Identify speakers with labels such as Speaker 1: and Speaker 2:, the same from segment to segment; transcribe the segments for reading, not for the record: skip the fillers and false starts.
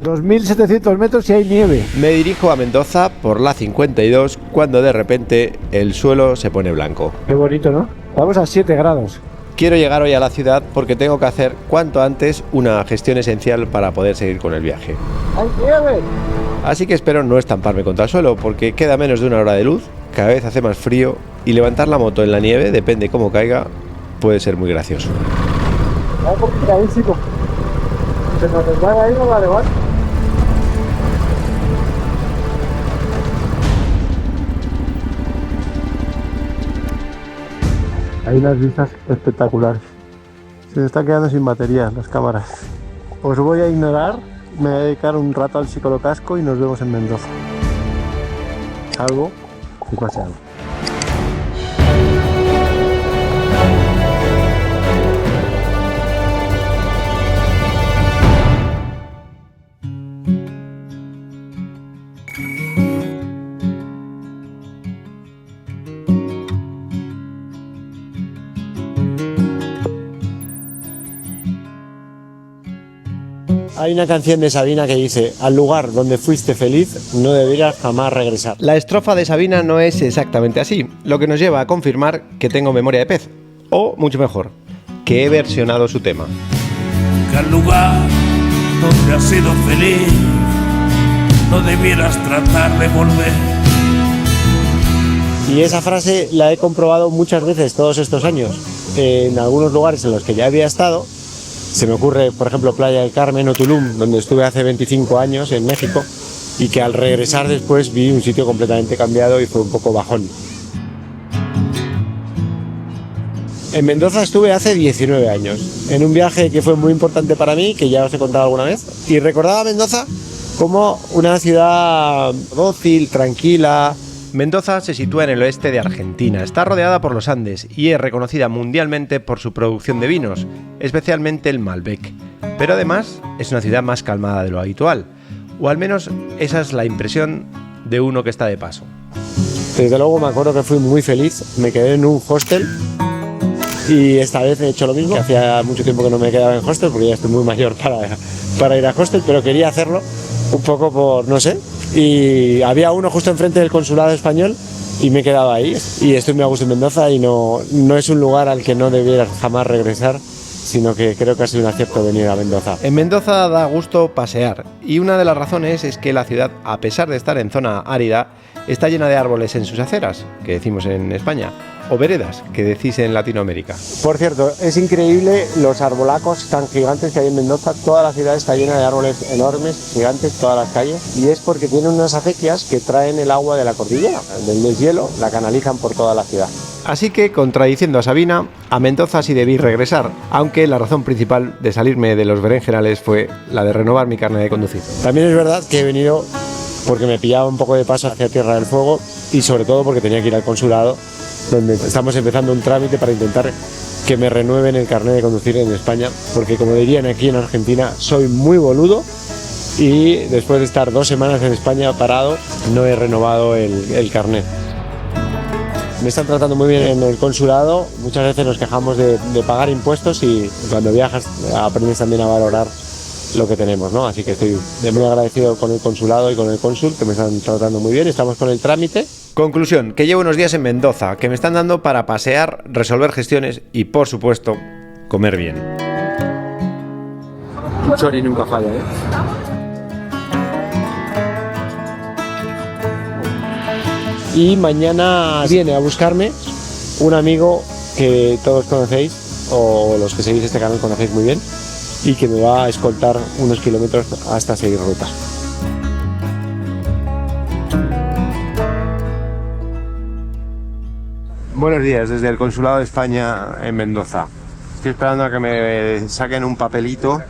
Speaker 1: 2.700 metros y hay nieve.
Speaker 2: Me dirijo a Mendoza por la 52 cuando de repente el suelo se pone blanco.
Speaker 1: Qué bonito, ¿no? Vamos a 7 grados.
Speaker 2: Quiero llegar hoy a la ciudad porque tengo que hacer cuanto antes una gestión esencial para poder seguir con el viaje.
Speaker 1: ¡Hay nieve!
Speaker 2: Así que espero no estamparme contra el suelo porque queda menos de una hora de luz, cada vez hace más frío y levantar la moto en la nieve, depende cómo caiga, puede ser muy gracioso.
Speaker 1: Vamos complicadísimo. Se nos resbala ahí, no va a levantar. Hay unas vistas espectaculares. Se me está quedando sin baterías las cámaras. Os voy a ignorar, me voy a dedicar un rato al ciclocasco y nos vemos en Mendoza. Algo y pase algo. Hay una canción de Sabina que dice: al lugar donde fuiste feliz no deberías jamás regresar.
Speaker 2: La estrofa de Sabina no es exactamente así, lo que nos lleva a confirmar que tengo memoria de pez, o mucho mejor, que he versionado su tema.
Speaker 3: Que al lugar donde has sido feliz no debieras tratar de volver.
Speaker 1: Y esa frase la he comprobado muchas veces todos estos años, en algunos lugares en los que ya había estado. Se me ocurre, por ejemplo, Playa del Carmen o Tulum, donde estuve hace 25 años en México, y que al regresar después vi un sitio completamente cambiado y fue un poco bajón. En Mendoza estuve hace 19 años, en un viaje que fue muy importante para mí, que ya os he contado alguna vez, y recordaba Mendoza como una ciudad dócil, tranquila.
Speaker 2: Mendoza se sitúa en el oeste de Argentina, está rodeada por los Andes y es reconocida mundialmente por su producción de vinos, especialmente el Malbec. Pero además es una ciudad más calmada de lo habitual, o al menos esa es la impresión de uno que está de paso.
Speaker 1: Desde luego me acuerdo que fui muy feliz, me quedé en un hostel y esta vez he hecho lo mismo, que hacía mucho tiempo que no me quedaba en hostel porque ya estoy muy mayor para ir a hostel, pero quería hacerlo un poco por, no sé, y había uno justo enfrente del consulado español y me he quedado ahí y estoy muy a gusto en Mendoza y no es un lugar al que no debieras jamás regresar, sino que creo que ha sido un acierto venir a Mendoza.
Speaker 2: En Mendoza da gusto pasear y una de las razones es que la ciudad, a pesar de estar en zona árida, está llena de árboles en sus aceras, que decimos en España, o veredas, que decís en Latinoamérica.
Speaker 1: Por cierto, es increíble los arbolacos tan gigantes que hay en Mendoza. Toda la ciudad está llena de árboles enormes, gigantes, todas las calles, y es porque tienen unas acequias que traen el agua de la cordillera, del deshielo, la canalizan por toda la ciudad.
Speaker 2: Así que, contradiciendo a Sabina, a Mendoza sí debí regresar, aunque la razón principal de salirme de los berenjenales fue la de renovar mi carnet de conducir.
Speaker 1: También es verdad que he venido porque me pillaba un poco de paso hacia Tierra del Fuego y sobre todo porque tenía que ir al consulado, donde estamos empezando un trámite para intentar que me renueven el carnet de conducir en España, porque como dirían aquí en Argentina, soy muy boludo y después de estar 2 semanas en España parado, no he renovado el carnet. Me están tratando muy bien en el consulado, muchas veces nos quejamos de pagar impuestos y cuando viajas aprendes también a valorar lo que tenemos, ¿no? Así que estoy muy agradecido con el consulado y con el cónsul, que me están tratando muy bien, estamos con el trámite.
Speaker 2: Conclusión, que llevo unos días en Mendoza, que me están dando para pasear, resolver gestiones y, por supuesto, comer bien.
Speaker 1: Un chori nunca falla, ¿eh? Y mañana viene a buscarme un amigo que todos conocéis, o los que seguís este canal conocéis muy bien, y que me va a escoltar unos kilómetros hasta seguir ruta. Buenos días, desde el Consulado de España en Mendoza. Estoy esperando a que me saquen un papelito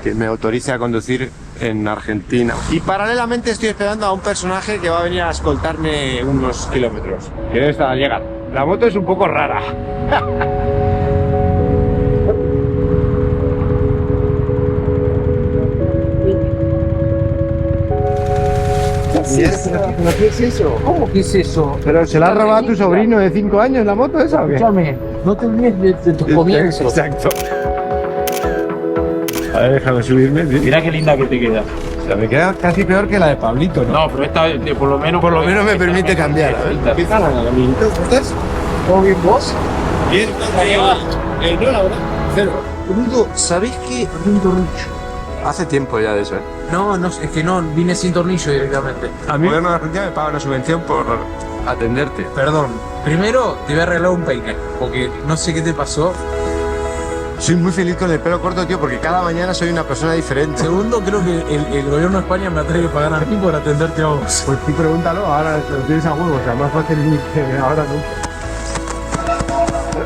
Speaker 1: que me autorice a conducir en Argentina. Y paralelamente estoy esperando a un personaje que va a venir a escoltarme unos kilómetros. Que debe estar al llegar. La moto es un poco rara.
Speaker 4: ¿Qué es eso? ¿Cómo que es eso?
Speaker 1: Pero se la ha robado a tu sobrino de 5 años la moto esa, ¿o qué?
Speaker 4: Escúchame, no te olvides de tus comienzos.
Speaker 1: Exacto. A ver, déjame subirme.
Speaker 4: Mirá qué linda que te queda.
Speaker 5: O sea, me queda casi peor que la de Pablito, ¿no?
Speaker 6: No, pero esta por lo menos...
Speaker 5: Por lo menos me permite cambiar.
Speaker 6: ¿Qué tal,
Speaker 5: amiguito? ¿Cómo estás?
Speaker 4: ¿Todo bien vos?
Speaker 5: Bien.
Speaker 4: No, la verdad.
Speaker 5: Cero.
Speaker 4: Boludo, ¿sabés qué? Abrí un tornillo.
Speaker 5: Hace tiempo ya de eso, ¿eh?
Speaker 4: No, es que no, vine sin tornillo directamente.
Speaker 5: A mí el gobierno de Argentina me paga una subvención por atenderte.
Speaker 4: Perdón, primero te voy a arreglar un peine, porque no sé qué te pasó.
Speaker 5: Soy muy feliz con el pelo corto, tío, porque cada mañana soy una persona diferente.
Speaker 4: Segundo, creo que el gobierno de España me ha tenido que pagar a mí por atenderte a vos.
Speaker 5: Pues tú pregúntalo, ahora lo tienes a huevo, o sea, más fácil que ahora nunca.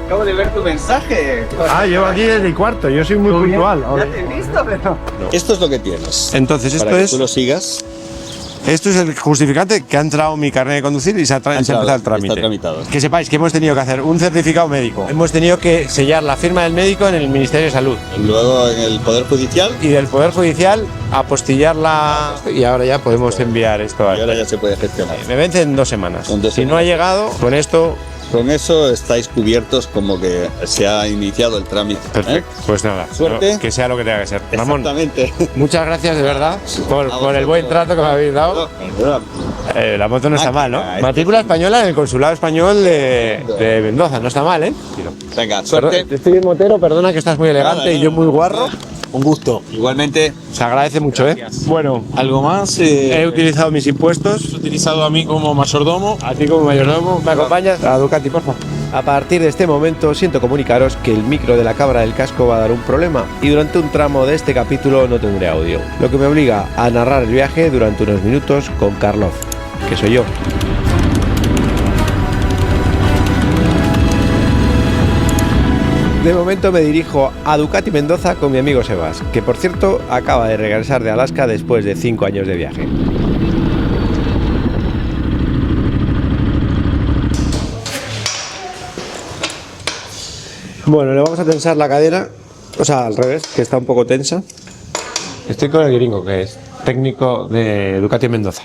Speaker 7: Acabo de ver tu mensaje.
Speaker 5: Ah, llevo aquí desde el cuarto, yo soy muy puntual.
Speaker 7: Ya te he visto, pero... Esto es lo que tienes.
Speaker 5: Entonces,
Speaker 7: Para que tú lo sigas.
Speaker 5: Esto es el justificante que ha entrado mi carnet de conducir y se ha empezado el trámite.
Speaker 7: Está tramitado.
Speaker 5: Que sepáis que hemos tenido que hacer un certificado médico. Hemos tenido que sellar la firma del médico en el Ministerio de Salud.
Speaker 7: Luego en el Poder Judicial.
Speaker 5: Y del Poder Judicial apostillarla. Y ahora ya podemos enviar esto a...
Speaker 7: Y ahora ya se puede gestionar.
Speaker 5: Me vence en 2 semanas.
Speaker 7: En 2
Speaker 5: Si no
Speaker 7: semanas.
Speaker 5: ha llegado, con esto...
Speaker 7: Con eso estáis cubiertos como que se ha iniciado el trámite.
Speaker 5: Perfecto. Pues nada,
Speaker 7: Suerte.
Speaker 5: que sea lo que tenga que ser. Ramón,
Speaker 7: Exactamente.
Speaker 5: muchas gracias de verdad por el buen trato que me habéis dado. La moto no está mal, ¿no? Matrícula española en el Consulado Español de Mendoza, no está mal, ¿eh?
Speaker 7: Venga, suerte.
Speaker 5: Estoy bien motero, perdona que estás muy elegante y yo muy guarro. Un gusto.
Speaker 7: Igualmente.
Speaker 5: Se agradece mucho, ¿eh? Bueno,
Speaker 6: ¿Algo más?
Speaker 5: he utilizado mis impuestos.
Speaker 6: He utilizado a mí como mayordomo.
Speaker 5: A ti como mayordomo, ¿me acompañas? A Ducati, por favor.
Speaker 2: A partir de este momento siento comunicaros que el micro de la cámara del casco va a dar un problema y durante un tramo de este capítulo no tendré audio, lo que me obliga a narrar el viaje durante unos minutos con Karloff, que soy yo. De momento me dirijo a Ducati Mendoza con mi amigo Sebas, que por cierto acaba de regresar de Alaska después de 5 años de viaje. Bueno, le vamos a tensar la cadera, o sea, al revés, que está un poco tensa. Estoy con el gringo, que es técnico de Ducati Mendoza.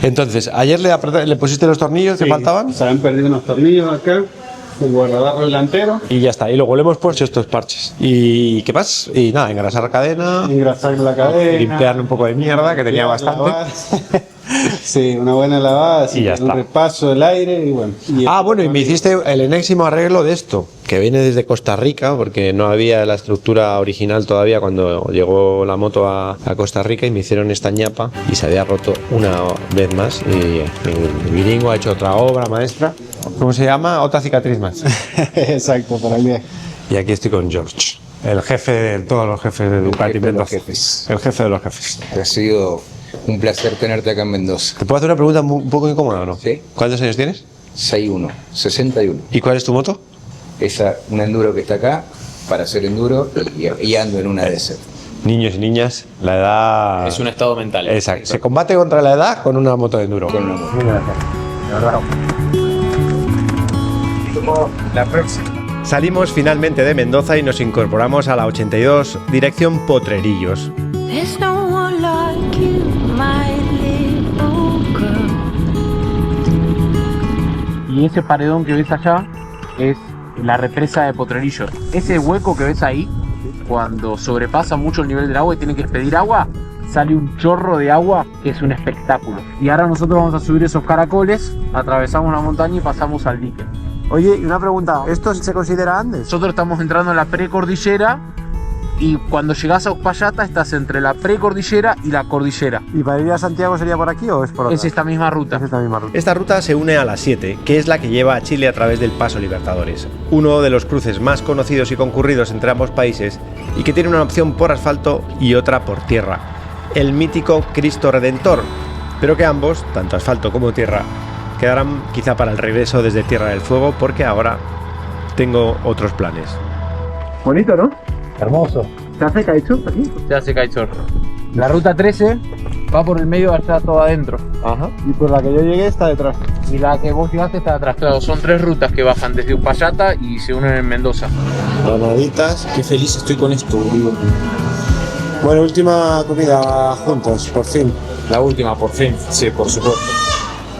Speaker 2: Entonces, ayer le pusiste los tornillos que faltaban.
Speaker 8: Se han perdido unos tornillos acá, un guardabarro delantero,
Speaker 2: Y ya está, y luego le hemos puesto estos parches. ¿Y qué más? Y nada, engrasar la cadena,
Speaker 8: engrasar la cadena,
Speaker 2: limpiarle un poco de mierda, que tenía bastante.
Speaker 8: lavar. Sí, una buena lavada,
Speaker 2: Y ya
Speaker 8: un
Speaker 2: está.
Speaker 8: repaso del aire y bueno.
Speaker 2: Bueno, y me hiciste el enésimo arreglo de esto, que viene desde Costa Rica, porque no había la estructura original todavía cuando llegó la moto a Costa Rica y me hicieron esta ñapa y se había roto una vez más y el gringo ha hecho otra obra maestra. ¿Cómo se llama? Otra cicatriz más.
Speaker 8: Exacto, para el viaje.
Speaker 2: Y aquí estoy con George, el jefe de todos los jefes de Ducati
Speaker 9: jefe de los
Speaker 2: Mendoza.
Speaker 9: jefes.
Speaker 2: El jefe de los jefes.
Speaker 9: Ha sido un placer tenerte acá en Mendoza.
Speaker 2: ¿Te puedo hacer una pregunta un poco incómoda o no?
Speaker 9: Sí.
Speaker 2: ¿Cuántos años tienes?
Speaker 9: 61.
Speaker 2: ¿Y cuál es tu moto?
Speaker 9: Esa, un enduro que está acá, para hacer enduro, y ando en una desert.
Speaker 2: Niños y niñas, la edad...
Speaker 6: Es un estado mental.
Speaker 2: Exacto. Se combate contra la edad con una moto de enduro.
Speaker 9: Con una moto.
Speaker 8: La próxima.
Speaker 2: Salimos finalmente de Mendoza y nos incorporamos a la 82, dirección Potrerillos.
Speaker 10: There's no one like you, my little girl.
Speaker 4: Y ese paredón que ves allá es la represa de Potrerillos. Ese hueco que ves ahí, cuando sobrepasa mucho el nivel del agua y tiene que expedir agua, sale un chorro de agua que es un espectáculo. Y ahora nosotros vamos a subir esos caracoles, atravesamos la montaña y pasamos al dique.
Speaker 5: Oye, y una pregunta, ¿esto se considera Andes?
Speaker 4: Nosotros estamos entrando en la precordillera y cuando llegas a Uspallata estás entre la precordillera y la cordillera.
Speaker 5: ¿Y para ir a Santiago sería por aquí o es por otra?
Speaker 4: Es esta misma ruta.
Speaker 5: Es esta misma ruta.
Speaker 2: Esta ruta se une a la 7, que es la que lleva a Chile a través del Paso Libertadores, uno de los cruces más conocidos y concurridos entre ambos países y que tiene una opción por asfalto y otra por tierra, el mítico Cristo Redentor, pero que ambos, tanto asfalto como tierra, quedarán quizá para el regreso desde Tierra del Fuego porque ahora tengo otros planes.
Speaker 5: Bonito, ¿no?
Speaker 4: Hermoso.
Speaker 5: ¿Se hace kitesurf aquí?
Speaker 4: Se hace kitesurf. La ruta 13 va por el medio allá todo adentro.
Speaker 5: Ajá. Y por la que yo llegué está detrás.
Speaker 4: Y la que vos llegaste está atrás. Claro, son 3 rutas que bajan desde Uspallata y se unen en Mendoza.
Speaker 5: Granaditas.
Speaker 6: Qué feliz estoy con esto, boludo.
Speaker 5: Bueno, última comida juntos, por fin.
Speaker 6: La última, por fin. Sí, por supuesto.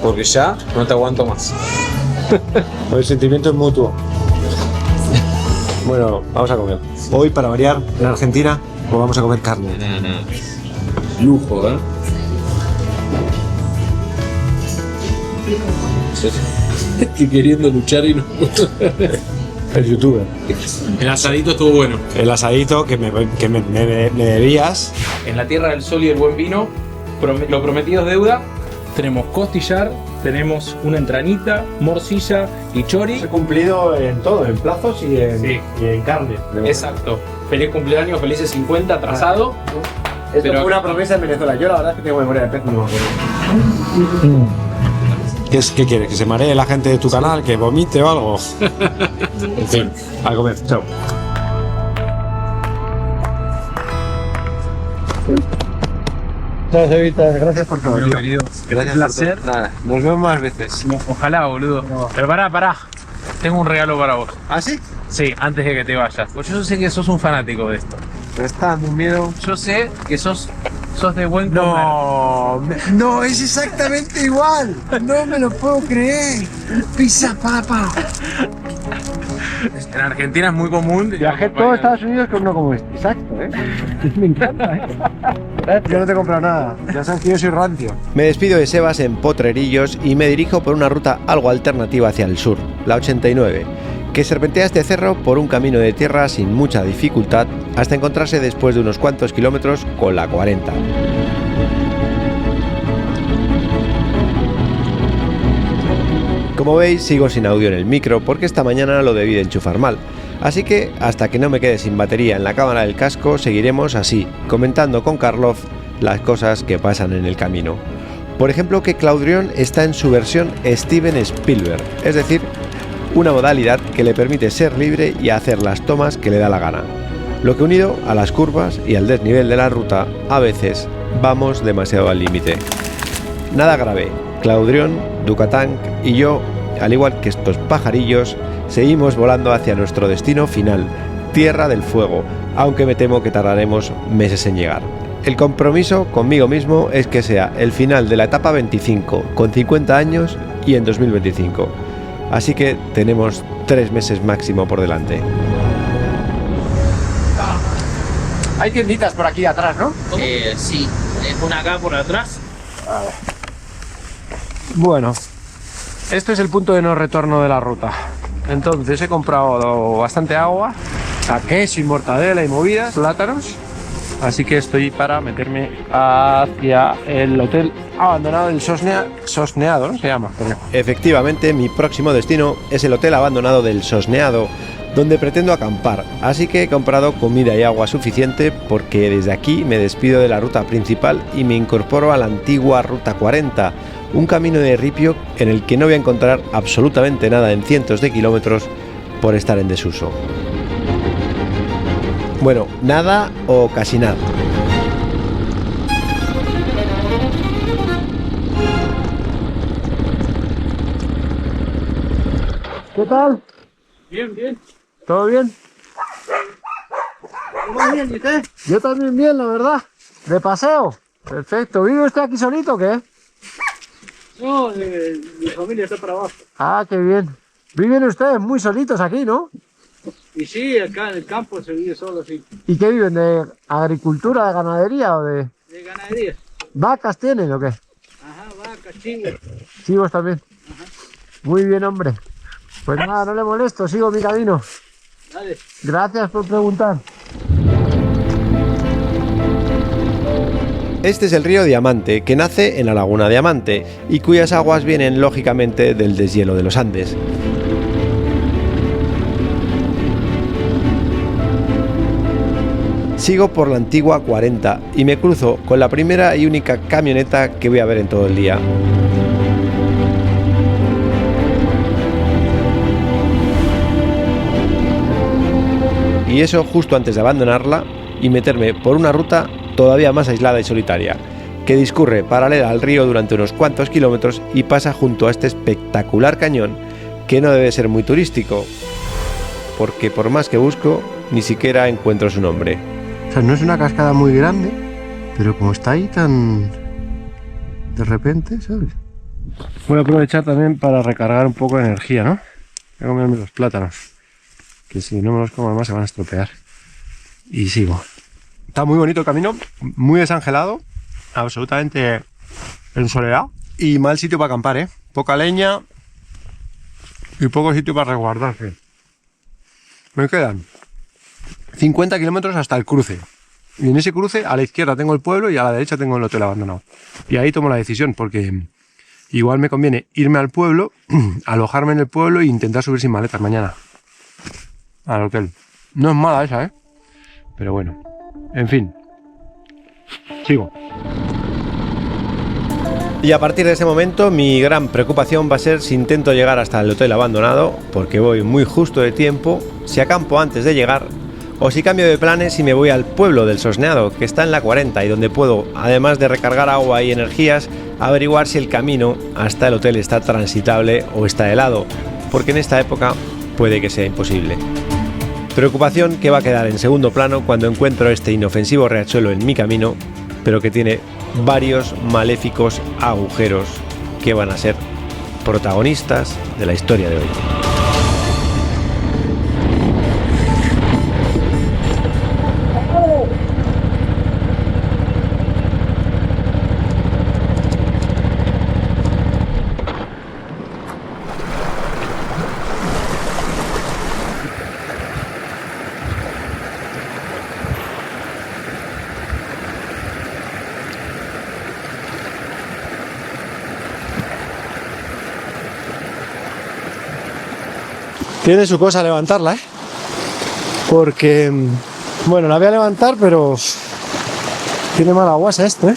Speaker 6: Porque ya no te aguanto más.
Speaker 5: El sentimiento es mutuo.
Speaker 2: Bueno, vamos a comer. Hoy, para variar, en Argentina, pues vamos a comer carne.
Speaker 6: Lujo, ¿eh? Estoy queriendo luchar y no.
Speaker 1: El youtuber.
Speaker 6: El asadito estuvo bueno.
Speaker 1: El asadito que me debías.
Speaker 4: En la tierra del sol y el buen vino, lo prometido es deuda. Tenemos costillar, tenemos una entranita, morcilla y chori.
Speaker 1: He cumplido en todo, en plazos y en carne.
Speaker 4: Exacto. Feliz cumpleaños, felices 50, atrasado.
Speaker 1: Esto
Speaker 4: Pero-
Speaker 1: fue una promesa en Venezuela. Yo la verdad es que tengo memoria de pez, no me acuerdo. ¿Qué quieres? ¿Que se maree la gente de tu canal? ¿Que vomite o algo? En fin, al comer. Chao. Gracias, Evita. Gracias por todo.
Speaker 4: Gracias,
Speaker 1: Un placer. Nada, nos vemos más veces.
Speaker 4: Ojalá, boludo. Pero pará. Tengo un regalo para vos.
Speaker 1: ¿Ah, sí?
Speaker 4: Sí, antes de que te vayas. Pues yo sé que sos un fanático de esto.
Speaker 1: Me está dando un miedo.
Speaker 4: Yo sé que sos de buen comer.
Speaker 1: No, es exactamente igual. No me lo puedo creer. Pizza papa.
Speaker 4: En Argentina es muy común.
Speaker 1: Viajé todo Estados Unidos con uno como este. Exacto, ¿eh? Me encanta, ¿eh? Yo no te he comprado nada. Ya sabes que yo soy rancio.
Speaker 2: Me despido de Sebas en Potrerillos y me dirijo por una ruta algo alternativa hacia el sur, la 89, que serpentea este cerro por un camino de tierra sin mucha dificultad hasta encontrarse después de unos cuantos kilómetros con la 40. Como veis, sigo sin audio en el micro porque esta mañana lo debí de enchufar mal. Así que, hasta que no me quede sin batería en la cámara del casco, seguiremos así, comentando con Karloff las cosas que pasan en el camino. Por ejemplo, que Claudrion está en su versión Steven Spielberg, es decir, una modalidad que le permite ser libre y hacer las tomas que le da la gana. Lo que unido a las curvas y al desnivel de la ruta, a veces vamos demasiado al límite. Nada grave, Claudrion, Ducatank y yo, al igual que estos pajarillos, seguimos volando hacia nuestro destino final, Tierra del Fuego, aunque me temo que tardaremos meses en llegar. El compromiso conmigo mismo es que sea el final de la etapa 25, con 50 años y en 2025. Así que tenemos 3 meses máximo por delante.
Speaker 1: Hay tienditas por aquí atrás, ¿no?
Speaker 4: Sí, una acá por atrás.
Speaker 1: Bueno, este es el punto de no retorno de la ruta. Entonces he comprado bastante agua, queso y mortadela y movidas, plátanos. Así que estoy para meterme hacia el hotel abandonado del Sosneado, ¿no? Se llama.
Speaker 2: Efectivamente, mi próximo destino es el hotel abandonado del Sosneado, donde pretendo acampar, así que he comprado comida y agua suficiente porque desde aquí me despido de la ruta principal y me incorporo a la antigua Ruta 40, un camino de ripio en el que no voy a encontrar absolutamente nada en cientos de kilómetros por estar en desuso. Bueno, nada o casi nada.
Speaker 1: ¿Qué tal?
Speaker 4: Bien.
Speaker 1: ¿Todo bien?
Speaker 11: Muy bien, ¿y usted?
Speaker 1: Yo también bien, la verdad. De paseo. Perfecto. ¿Vive usted aquí solito o qué?
Speaker 11: No, mi familia está para abajo.
Speaker 1: Ah, qué bien. Viven ustedes muy solitos aquí, ¿no?
Speaker 11: Y sí, acá en el campo se vive solo, sí.
Speaker 1: ¿Y qué viven? ¿De agricultura, de ganadería o de
Speaker 11: De ganadería.
Speaker 1: vacas tienen o qué?
Speaker 11: Ajá, vaca, chivos.
Speaker 1: Chivos también. Muy bien, hombre. Pues nada, no le molesto, sigo mi camino.
Speaker 11: Dale.
Speaker 1: Gracias por preguntar.
Speaker 2: Este es el río Diamante, que nace en la laguna Diamante y cuyas aguas vienen lógicamente del deshielo de los Andes. Sigo por la antigua 40 y me cruzo con la primera y única camioneta que voy a ver en todo el día. Y eso justo antes de abandonarla y meterme por una ruta todavía más aislada y solitaria, que discurre paralela al río durante unos cuantos kilómetros y pasa junto a este espectacular cañón que no debe ser muy turístico, porque por más que busco, ni siquiera encuentro su nombre.
Speaker 1: O sea, no es una cascada muy grande, pero como está ahí tan de repente, ¿sabes? Voy a aprovechar también para recargar un poco de energía, ¿no? Voy a comerme los plátanos, que si no me los como más se van a estropear. Y sigo. Está muy bonito el camino, muy desangelado, absolutamente ensoleado
Speaker 2: y mal sitio para acampar, ¿eh? Poca leña y poco sitio para resguardarse. Me quedan 50 kilómetros hasta el cruce. Y en ese cruce, a la izquierda tengo el pueblo y a la derecha tengo el hotel abandonado. Y ahí tomo la decisión, porque igual me conviene irme al pueblo, alojarme en el pueblo e intentar subir sin maletas mañana al hotel. No es mala esa, ¿eh? Pero bueno, en fin. Sigo. Y a partir de ese momento mi gran preocupación va a ser si intento llegar hasta el hotel abandonado, porque voy muy justo de tiempo, si acampo antes de llegar, o si cambio de planes y me voy al pueblo del Sosneado, que está en la 40 y donde puedo, además de recargar agua y energías, averiguar si el camino hasta el hotel está transitable o está helado, porque en esta época puede que sea imposible. Preocupación que va a quedar en segundo plano cuando encuentro este inofensivo riachuelo en mi camino, pero que tiene varios maléficos agujeros que van a ser protagonistas de la historia de hoy.
Speaker 1: Tiene su cosa levantarla, ¿eh? Porque, bueno, la voy a levantar, pero tiene mala guasa esto, ¿eh?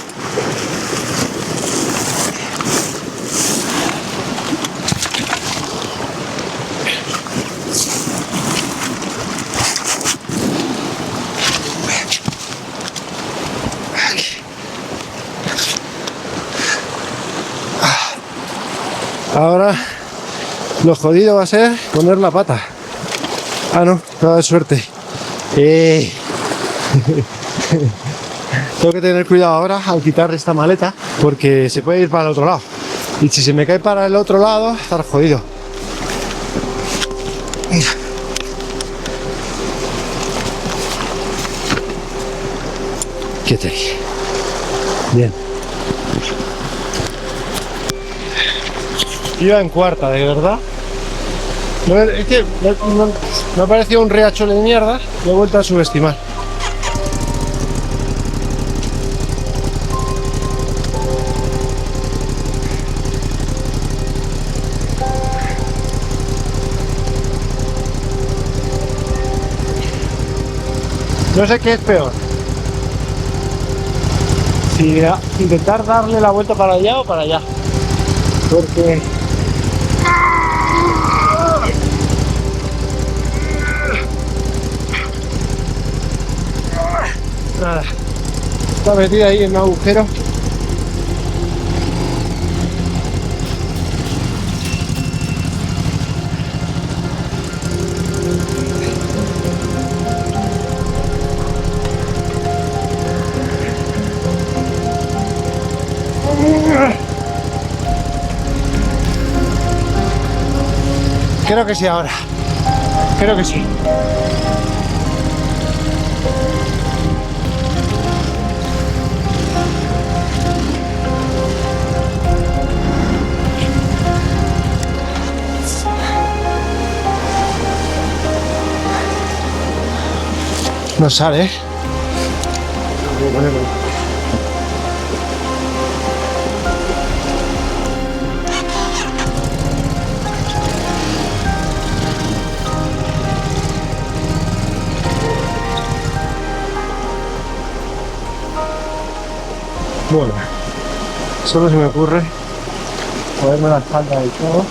Speaker 1: Ahora lo jodido va a ser poner la pata. Ah, no, me va a dar suerte. Tengo que tener cuidado ahora al quitar esta maleta, porque se puede ir para el otro lado. Y si se me cae para el otro lado, estar jodido. Quieto ahí. Bien. Iba en cuarta, de verdad. No, es que me ha parecido un riachuelo de mierda. Lo he vuelto a subestimar. No sé qué es peor. Si intentar darle la vuelta para allá o para allá. Porque nada, está metida ahí en un agujero. Creo que sí ahora. Creo que sí. No sale, ¿eh? Bueno, solo se me ocurre ponerme la espalda del todo.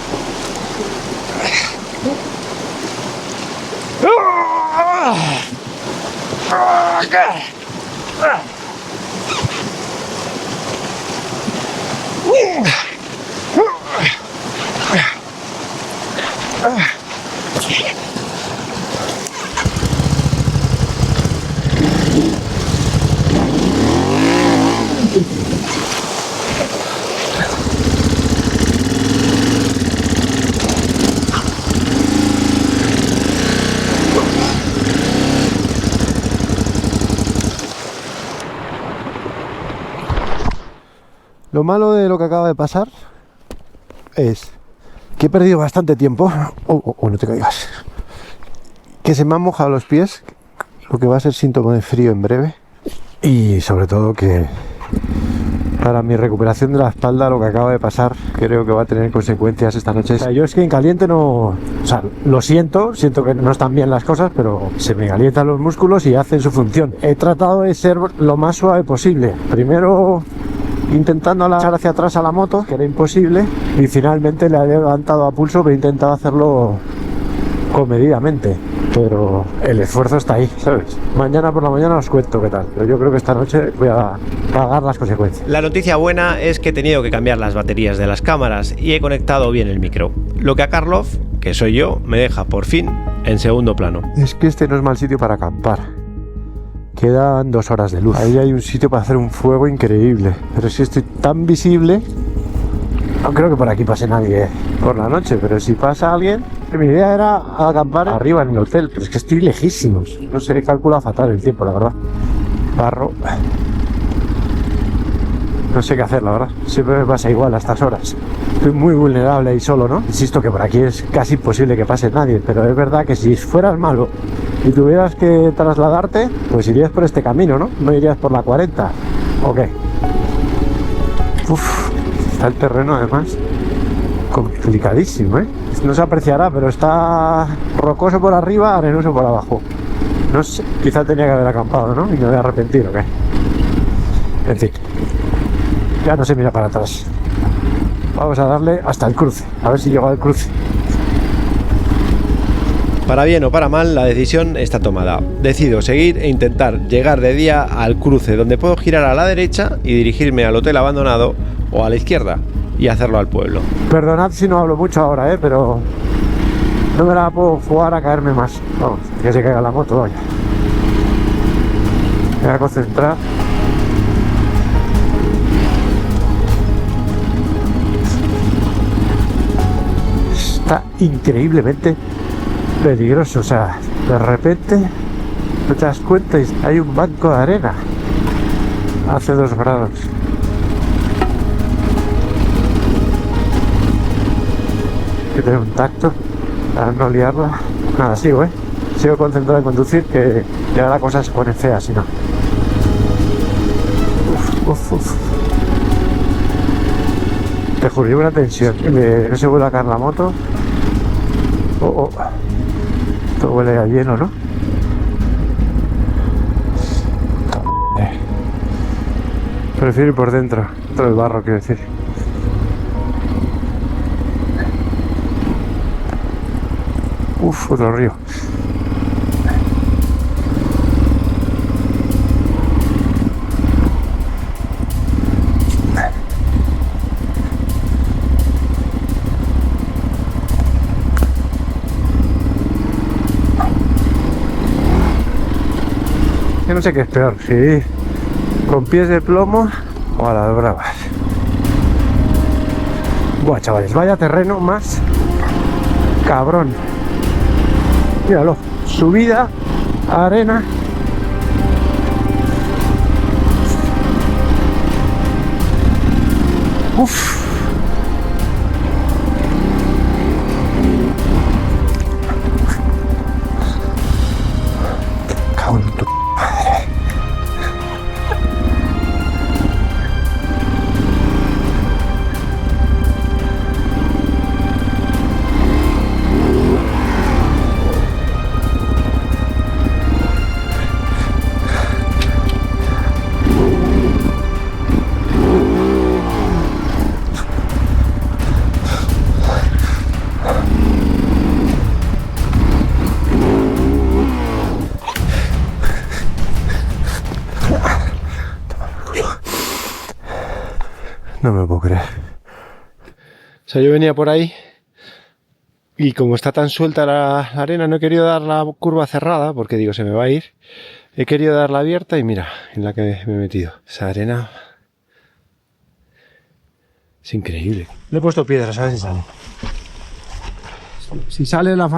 Speaker 2: Lo malo de lo que acaba de pasar es que he perdido bastante tiempo. No te caigas. Que se me han mojado los pies, lo que va a ser síntoma de frío en breve. Y sobre todo que para mi recuperación de la espalda lo que acaba de pasar creo que va a tener consecuencias esta noche. O sea, yo es que en caliente no... O sea, lo siento que no están bien las cosas, pero se me calientan los músculos y hacen su función. He tratado de ser lo más suave posible. Primero intentando echar hacia atrás a la moto, que era imposible, y finalmente le he levantado a pulso, pero he intentado hacerlo comedidamente. Pero el esfuerzo está ahí, ¿sabes? Mañana por la mañana os cuento qué tal, pero yo creo que esta noche voy a pagar las consecuencias. La noticia buena es que he tenido que cambiar las baterías de las cámaras y he conectado bien el micro, lo que a Karlov, que soy yo, me deja por fin en segundo plano. Es que este no es mal sitio para acampar. Quedan 2 horas de luz. Ahí hay un sitio para hacer un fuego increíble, pero si estoy tan visible, no creo que por aquí pase nadie por la noche, pero si pasa alguien... Mi idea era acampar arriba en el hotel, pero es que estoy lejísimos. No sé, he calculado fatal el tiempo, la verdad. Barro. No sé qué hacer, la verdad. Siempre me pasa igual a estas horas. Estoy muy vulnerable y solo, ¿no? Insisto que por aquí es casi imposible que pase nadie, pero es verdad que si fueras malo y tuvieras que trasladarte, pues irías por este camino, ¿no? No irías por la 40. ¿O qué? Uf, está el terreno además complicadísimo, ¿eh? No se apreciará, pero está rocoso por arriba, arenoso por abajo. No sé, quizá tenía que haber acampado, ¿no? Y me voy a arrepentir, ¿o qué? En fin, ya no se mira para atrás. Vamos a darle hasta el cruce, a ver si llego al cruce. Para bien o para mal, la decisión está tomada. Decido seguir e intentar llegar de día al cruce, donde puedo girar a la derecha y dirigirme al hotel abandonado, o a la izquierda y hacerlo al pueblo. Perdonad si no hablo mucho ahora, pero no me la puedo jugar a caerme más. Vamos, que se caiga la moto, vaya. Me voy a concentrar. Está increíblemente peligroso, o sea, de repente no te das cuenta y hay un banco de arena. Hace 2 grados. Hay que tener un tacto para no liarla. Nada, sigo concentrado en conducir, que ya la cosa se pone fea si no. Uf. Te juro, llevo una tensión. No se vuelve a caer la moto. Todo huele a lleno, ¿no? Prefiero ir por dentro del barro, quiero decir. Uf, otro río. Yo no sé qué es peor, si con pies de plomo o a las bravas. Buah, chavales, vaya terreno más cabrón. Míralo, subida, arena. Uf. Cago en tu madre. No me lo puedo creer. O sea, yo venía por ahí y como está tan suelta la arena, no he querido dar la curva cerrada porque digo, se me va a ir. He querido darla abierta y mira, en la que me he metido. Esa arena es increíble. Le he puesto piedras, a ver si sale. Si sale la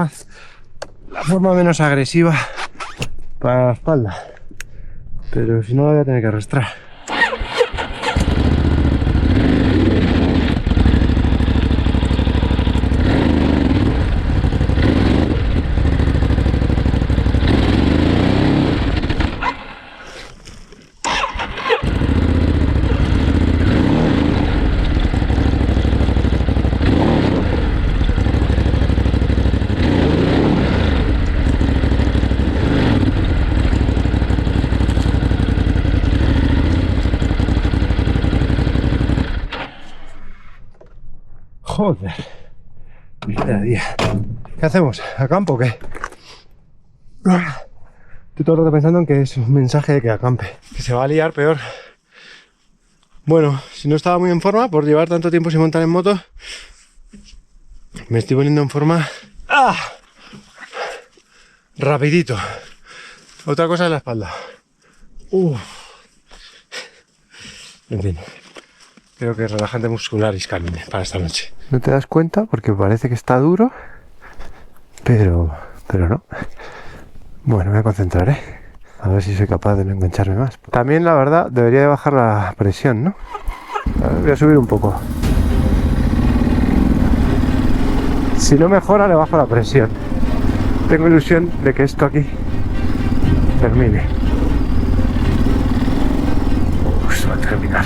Speaker 2: forma menos agresiva para la espalda. Pero si no, la voy a tener que arrastrar. Joder. Día a día. ¿Qué hacemos? ¿Acampo o qué? Estoy todo el rato pensando en que es un mensaje de que acampe. Que se va a liar peor. Bueno, si no estaba muy en forma por llevar tanto tiempo sin montar en moto, me estoy poniendo en forma. ¡Ah! Rapidito. Otra cosa es la espalda. En fin. Creo que es relajante muscular y Iscarine para esta noche. No te das cuenta porque parece que está duro, pero no. Bueno, me voy a concentrar, a ver si soy capaz de no engancharme más. También, la verdad, debería de bajar la presión, ¿no? Voy a subir un poco. Si no mejora, le bajo la presión. Tengo ilusión de que esto aquí termine. Se va a terminar.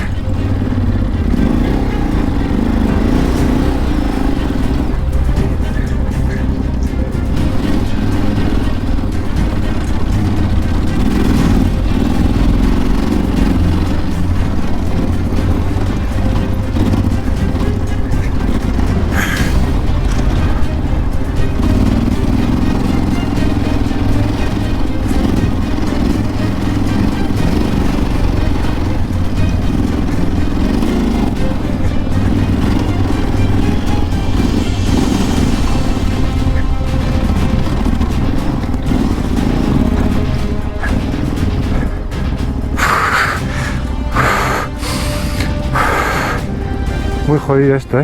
Speaker 2: Muy jodido esto,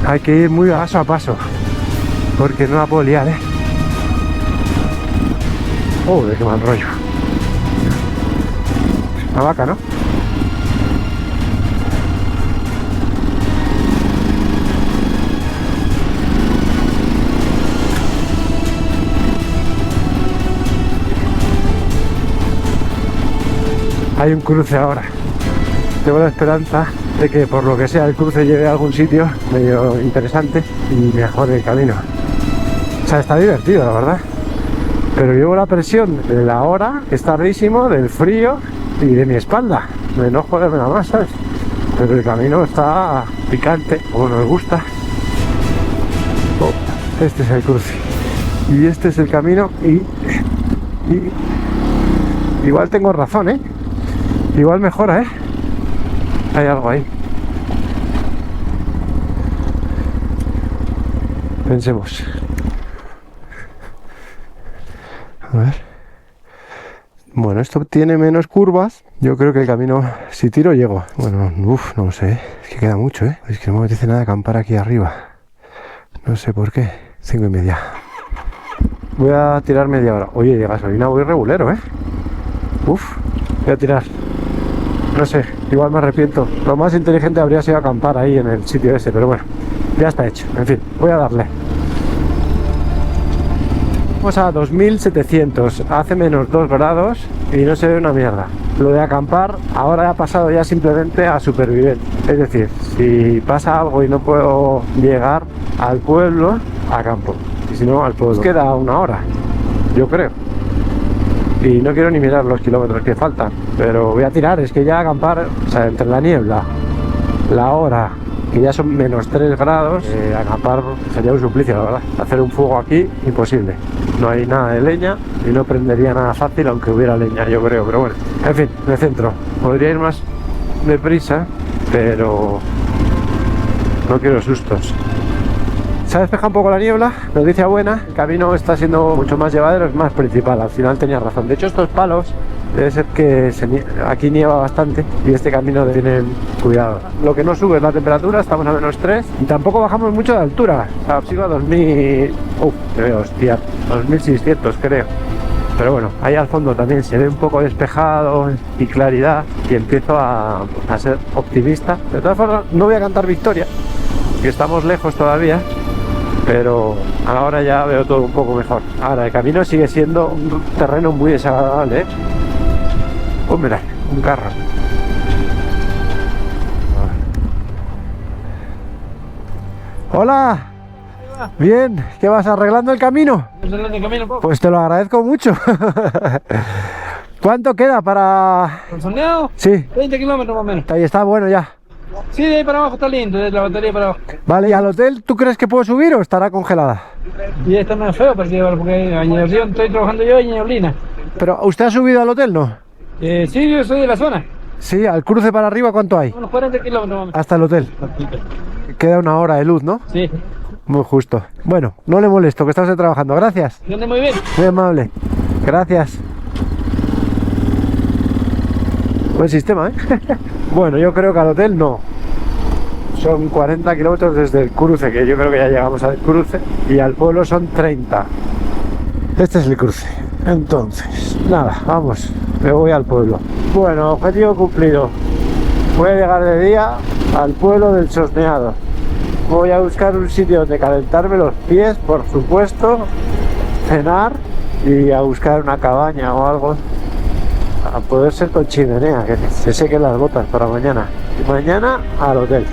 Speaker 2: Hay que ir muy paso a paso, porque no la puedo liar, Joder, qué mal rollo. La vaca, ¿no? Hay un cruce ahora. Tengo la esperanza de que por lo que sea el cruce lleve a algún sitio medio interesante y mejore el camino. O sea, está divertido, la verdad. Pero llevo la presión de la hora, que es tardísimo, del frío y de mi espalda. De no joderme nada más, ¿sabes? Pero el camino está picante, como nos gusta. Este es el cruce. Y este es el camino y igual tengo razón, Igual mejora, Hay algo ahí. Pensemos. A ver. Bueno, esto tiene menos curvas. Yo creo que el camino, si tiro, llego. Bueno, no lo sé. Es que queda mucho, Es que no me apetece nada acampar aquí arriba. No sé por qué. 5:30. Voy a tirar media hora. Oye, de gasolina voy regulero, Voy a tirar. No sé, igual me arrepiento. Lo más inteligente habría sido acampar ahí en el sitio ese, pero bueno, ya está hecho. En fin, voy a darle. Vamos a 2700, hace menos 2 grados y no se ve una mierda. Lo de acampar ahora ha pasado ya simplemente a supervivir. Es decir, si pasa algo y no puedo llegar al pueblo, acampo. Y si no, al pueblo. Queda 1 hora, yo creo. Y no quiero ni mirar los kilómetros que faltan, pero voy a tirar. Es que ya acampar, o sea, entre la niebla, la hora, que ya son menos 3 grados, acampar sería un suplicio, la verdad. Hacer un fuego aquí, imposible. No hay nada de leña y no prendería nada fácil, aunque hubiera leña, yo creo, pero bueno. En fin, me centro. Podría ir más deprisa, pero no quiero sustos. Se ha despejado un poco la niebla, noticia buena, el camino está siendo mucho más llevadero, es más principal, al final tenía razón. De hecho, estos palos debe ser que aquí nieva bastante y este camino tiene cuidado. Lo que no sube es la temperatura, estamos a menos 3 y tampoco bajamos mucho de altura. O sea, sigo a 2000, hostia, 2600 creo. Pero bueno, ahí al fondo también se ve un poco despejado y claridad y empiezo a ser optimista. De todas formas, no voy a cantar victoria, que estamos lejos todavía. Pero ahora ya veo todo un poco mejor. Ahora el camino sigue siendo un terreno muy desagradable, Pues mira, un carro. Hola. Bien, ¿qué vas arreglando el camino? Pues te lo agradezco mucho. ¿Cuánto queda para...?
Speaker 11: ¿El sondeo?
Speaker 2: Sí.
Speaker 11: 20 kilómetros más o menos.
Speaker 2: Ahí está, bueno ya.
Speaker 11: Sí, de ahí para abajo está lindo, de la batería para abajo.
Speaker 2: Vale, ¿y al hotel tú crees que puedo subir o estará congelada?
Speaker 11: Y está más feo para llevar, porque en Ñeblina estoy trabajando yo en Ñeblina.
Speaker 2: Pero, ¿usted ha subido al hotel, no?
Speaker 11: Sí, yo soy de la zona.
Speaker 2: Sí, al cruce para arriba, ¿cuánto hay?
Speaker 11: Unos 40 kilómetros.
Speaker 2: Hasta el hotel. Queda una hora de luz, ¿no?
Speaker 11: Sí.
Speaker 2: Muy justo. Bueno, no le molesto, que está usted trabajando. Gracias.
Speaker 11: ¿Dónde muy bien?
Speaker 2: Muy amable. Gracias. Buen sistema, ¿eh? Bueno, yo creo que al hotel no. Son 40 kilómetros desde el cruce, que yo creo que ya llegamos al cruce. Y al pueblo son 30. Este es el cruce. Entonces, nada, vamos. Me voy al pueblo. Bueno, objetivo cumplido. Voy a llegar de día al pueblo del Sosneado. Voy a buscar un sitio donde calentarme los pies, por supuesto, cenar y a buscar una cabaña o algo. A poder ser con chimenea, que se sequen las botas para mañana. Y mañana al hotel.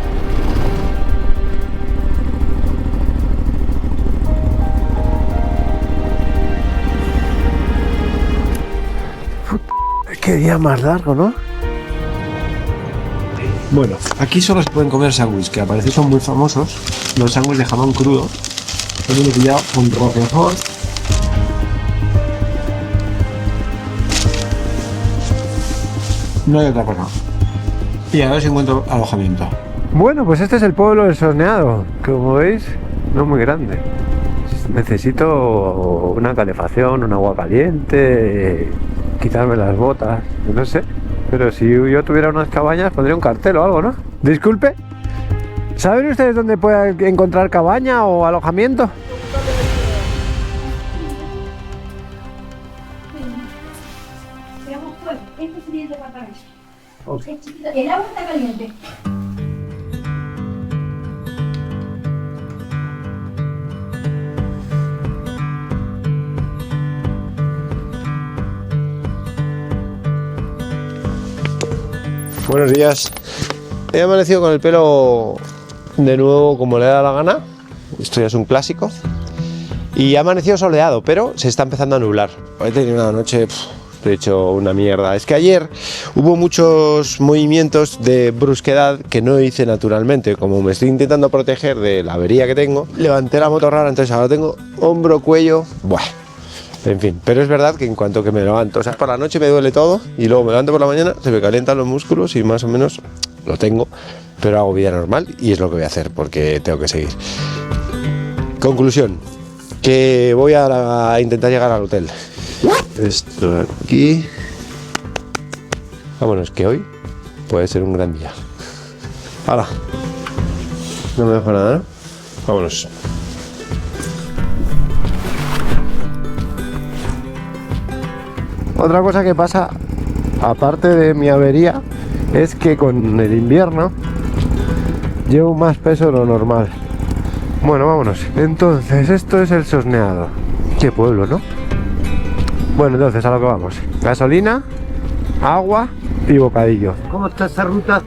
Speaker 2: Qué día más largo, ¿no? Bueno, aquí solo se pueden comer sándwiches, que a parecer son muy famosos. Los sándwiches de jamón crudo. Yo me he pillado un Roquefort. No hay otra cosa. Y a ver si encuentro alojamiento. Bueno, pues este es el pueblo del Sosneado, que como veis, no es muy grande. Necesito una calefacción, un agua caliente, quitarme las botas, no sé. Pero si yo tuviera unas cabañas, pondría un cartel o algo, ¿no? Disculpe, ¿saben ustedes dónde puede encontrar cabaña o alojamiento?
Speaker 12: Este sería el departamento. Es chiquito. El agua está caliente.
Speaker 2: Buenos días. He amanecido con el pelo de nuevo como le da la gana. Esto ya es un clásico. Y ha amanecido soleado, pero se está empezando a nublar. He tenido una noche, he hecho una mierda. Es que ayer hubo muchos movimientos de brusquedad que no hice naturalmente. Como me estoy intentando proteger de la avería que tengo, levanté la moto rara, entonces ahora tengo hombro, cuello. Buah. En fin, pero es verdad que en cuanto que me levanto, o sea, por la noche me duele todo y luego me levanto por la mañana, se me calientan los músculos y más o menos lo tengo, pero hago vida normal y es lo que voy a hacer porque tengo que seguir. Conclusión, que voy a intentar llegar al hotel. Esto de aquí. Vámonos, que hoy puede ser un gran día. ¡Hala! No me dejo nada, ¿no? Vámonos. Otra cosa que pasa, aparte de mi avería, es que con el invierno llevo más peso de lo normal. Bueno, vámonos. Entonces, esto es el Sosneado. Qué pueblo, ¿no? Bueno, entonces a lo que vamos. Gasolina, agua y bocadillo.
Speaker 13: ¿Cómo está esta ruta?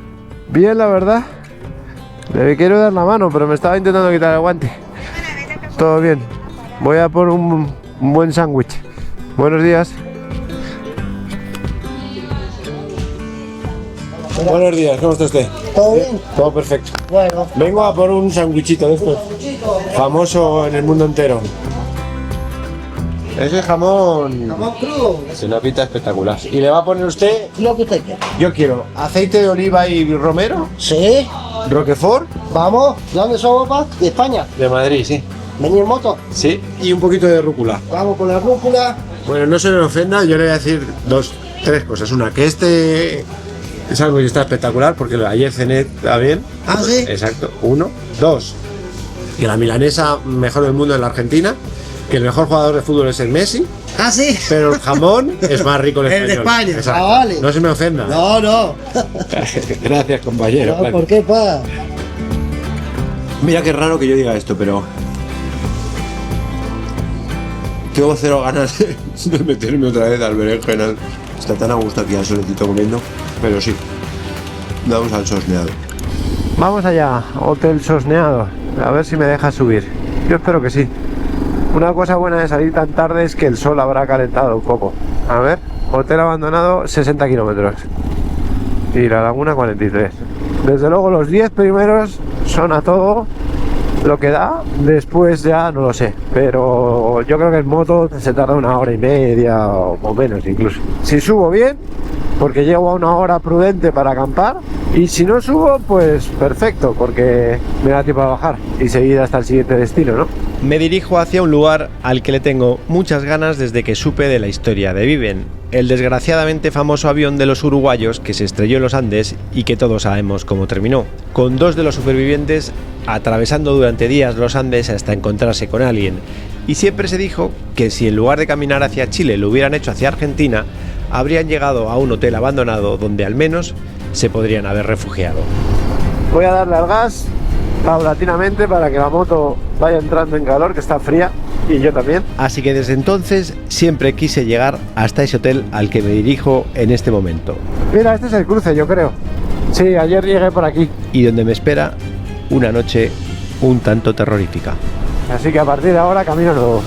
Speaker 2: Bien, la verdad. Le quiero dar la mano, pero me estaba intentando quitar el guante. Todo bien. Voy a por un buen sándwich. Buenos días. Buenos días, ¿cómo está usted?
Speaker 13: ¿Todo bien?
Speaker 2: Todo perfecto.
Speaker 13: Bueno.
Speaker 2: Vengo a por un sándwichito de estos. Famoso en el mundo entero. Ese jamón...
Speaker 13: Jamón crudo.
Speaker 2: Es una pinta espectacular. ¿Y le va a poner usted?
Speaker 13: Lo que usted quiera.
Speaker 2: Yo quiero aceite de oliva y romero.
Speaker 13: Sí.
Speaker 2: Roquefort.
Speaker 13: Vamos. ¿De dónde somos, papá? De España.
Speaker 2: De Madrid, sí.
Speaker 13: ¿Venir en moto?
Speaker 2: Sí. Y un poquito de rúcula.
Speaker 13: Vamos con la rúcula.
Speaker 2: Bueno, no se me ofenda, yo le voy a decir tres cosas. Una, que este sándwich está espectacular porque ayer cené también.
Speaker 13: ¿Ah, sí?
Speaker 2: Exacto. 1. 2. Que la milanesa mejor del mundo en la Argentina. Que el mejor jugador de fútbol es el Messi.
Speaker 13: ¿Ah, sí?
Speaker 2: Pero el jamón es más rico el español.
Speaker 13: El de España.
Speaker 2: Exacto.
Speaker 13: Ah, vale.
Speaker 2: No se me ofenda.
Speaker 13: No, no.
Speaker 2: Gracias, compañero.
Speaker 13: No, ¿por qué, pa?
Speaker 2: Mira qué raro que yo diga esto, pero tengo cero ganas de meterme otra vez al berenjenal. Está tan a gusto aquí al solecito comiendo, pero sí, vamos al Sosneado. Vamos allá, Hotel Sosneado, a ver si me deja subir. Yo espero que sí. Una cosa buena de salir tan tarde es que el sol habrá calentado un poco. A ver, hotel abandonado 60 kilómetros y la laguna 43.
Speaker 1: Desde luego los 10 primeros son a todo lo que da, después ya no lo sé, pero yo creo que en moto se tarda 1 hora y media o menos incluso. Si subo bien, porque llego a 1 hora prudente para acampar, y si no subo, pues perfecto, porque me da tiempo a bajar y seguir hasta el siguiente destino, ¿no?
Speaker 2: Me dirijo hacia un lugar al que le tengo muchas ganas desde que supe de la historia de Viven, el desgraciadamente famoso avión de los uruguayos que se estrelló en los Andes y que todos sabemos cómo terminó, con 2 de los supervivientes atravesando durante días los Andes hasta encontrarse con alguien. Y siempre se dijo que si en lugar de caminar hacia Chile lo hubieran hecho hacia Argentina, habrían llegado a un hotel abandonado donde al menos se podrían haber refugiado.
Speaker 1: Voy a darle al gas paulatinamente para que la moto vaya entrando en calor, que está fría, y yo también.
Speaker 2: Así que desde entonces siempre quise llegar hasta ese hotel al que me dirijo en este momento.
Speaker 1: Mira, este es el cruce, yo creo. Sí, ayer llegué por aquí.
Speaker 2: Y donde me espera una noche un tanto terrorífica.
Speaker 1: Así que a partir de ahora camino nuevo.